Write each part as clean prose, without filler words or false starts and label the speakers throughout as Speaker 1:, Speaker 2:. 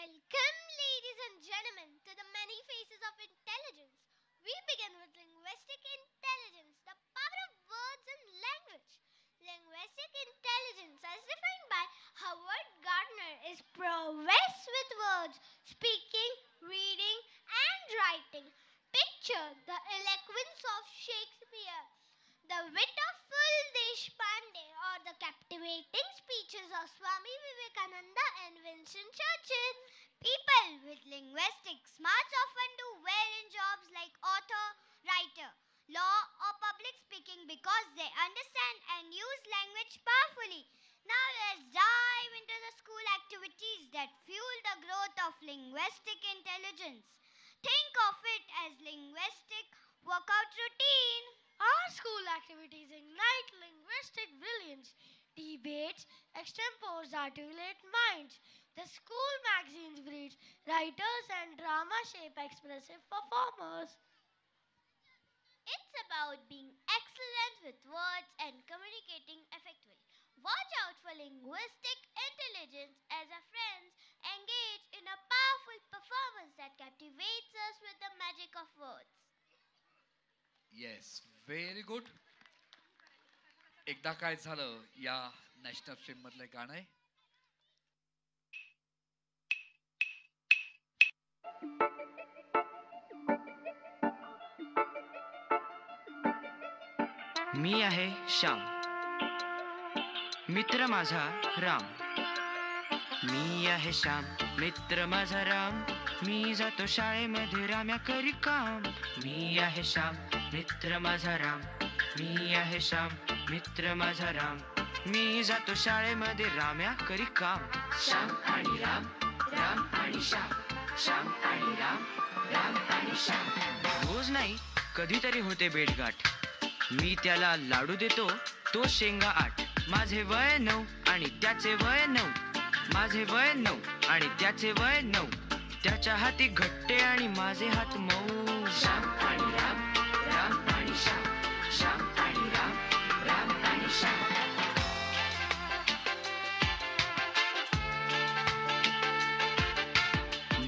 Speaker 1: Welcome, ladies and gentlemen, to the many faces of intelligence. We begin with linguistic intelligence, the power of words and language. Linguistic intelligence, as defined by Howard Gardner, is prowess with words, speaking, reading, and writing. Picture the eloquence of Shakespeare, the wit of Phul Deshpande, or the captivating speeches of Swami Vivekananda and Winston Churchill. People with linguistic smarts often do well in jobs like author, writer, law, or public speaking because they understand and use language powerfully. Now let's dive into the school activities that fuel the growth of linguistic intelligence. Think of it as linguistic workout routine.
Speaker 2: Our school activities ignite linguistic brilliance. Debates extempores articulate minds. The school magazines breed writers and drama shape expressive performers.
Speaker 1: It's about being excellent with words and communicating effectively. Watch out for linguistic intelligence as our friends engage in a powerful performance that captivates us with the magic of words.
Speaker 3: Yes very good. एकदा काय झालं या national film मधलं गाणं आहे.
Speaker 4: मी आहे श्याम, मित्र माझा राम. मी आहे श्याम, मित्र माझा राम. मी जातो शाळेमध्ये राम्या करी काम. मी आहे श्याम, मित्र माझा राम. मी आहे श्याम, मित्र माझा राम. मी जातो शाळेमध्ये राम्या करी काम. श्याम आणि राम, राम आणि श्याम. श्याम आणि राम, राम आणि श्याम. रोज नाही कधीतरी होते भेटगाठ. मी त्याला लाडू देतो, तो शेंगा 8. माझे वय 9 आणि त्याचे वय 9. माझे वय 9 आणि त्याचे वय 9. त्याच्या हाती घट्टे आणि माझे हात मऊ. श्याम आणि राम, राम आणि श्याम. श्याम आणि राम, राम आणि श्याम.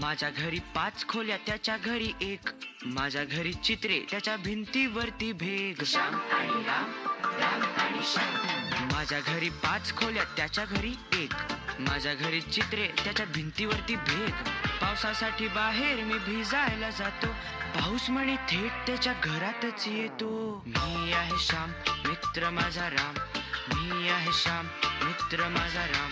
Speaker 4: माझ्या घरी 5 खोल्या, त्याच्या घरी 1. माझ्या घरी चित्रे, त्याच्या भिंतीवरती भेग. श्याम आणि राम, राम आणि श्याम. माझ्या घरी 5 खोल्या, त्याच्या घरी 1. माझ्या घरी चित्रे, त्याच्या भिंतीवरती भेग. पावसासाठी बाहेर मी भिजायला जातो. पाऊस म्हणे थेट त्याच्या घरातच येतो. मी आहे श्याम, मित्र माझा राम. मी आहे श्याम, मित्र माझा राम.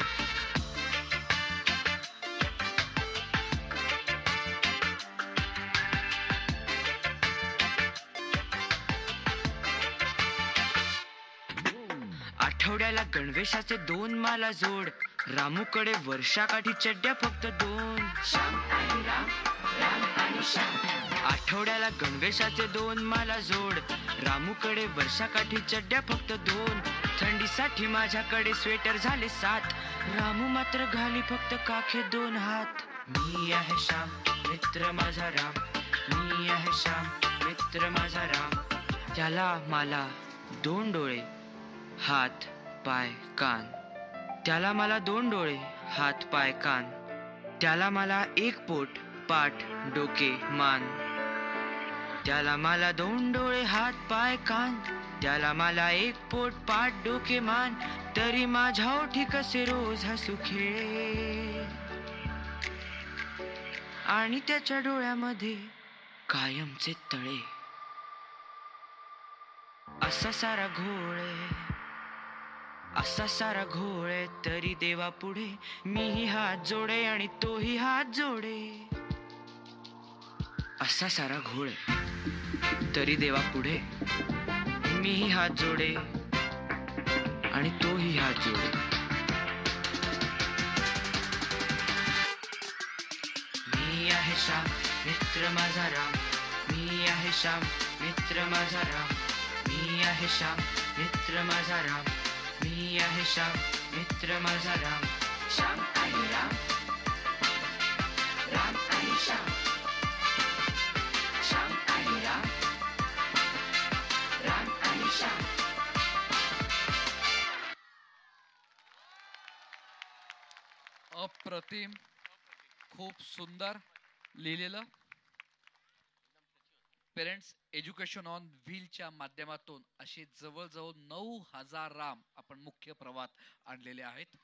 Speaker 4: आठवड्याला गणवेशाचे 2 माला जोड. रामूकडे वर्षाकाठी चड्ड्या फक्त 2. श्याम आणि राम, राम आणि श्याम. आठवड्याला गणवेशाचे 2 माला जोड. रामूकडे वर्षाकाठी चड्ड्या फक्त 2. थंडीसाठी माझ्याकडे स्वेटर झाले 7. रामू मात्र घाली फक्त काखे 2 हात. मी आहे श्याम, मित्र माझा राम. मी आहे श्याम, मित्र माझा राम. त्याला मला 2 डोळे, हात पाय कान. त्याला मला 2 डोळे, हात पाय कान. त्याला मला 1 पोट, पाठ डोके मान. त्याला मला 2 डोळे, हात पाय कान. त्याला मला 1 पोट, पाठ डोके मान. तरी माझ्या ओठी कसे रोज हसू खेळे. आणि त्याच्या डोळ्यामध्ये कायमचे तळे. असा सारा घोळे, असा सारा घोळे. तरी देवा पुढे मीही हात जोडे आणि तोही हात जोडे. असा सारा घोळ, तरी देवा पुढे मीही हात जोडे आणि तोही हात जोडे. मी आहे श्याम, मित्र माझा राम. मी आहे श्याम, मित्र माझा राम. मी आहे श्याम, मित्र माझा राम. मी आहे श्याम, मित्र माझा राम. श्याम आणि राम, राम आणि श्याम. श्याम आणि राम, राम आणि श्याम.
Speaker 3: अप्रतिम. खूप सुंदर लिहिलेलं. पेरेंट्स एज्युकेशन ऑन व्हीलच्या माध्यमातून असे जवळजवळ 9,000 राम आपण मुख्य प्रवाहात आणलेले आहेत.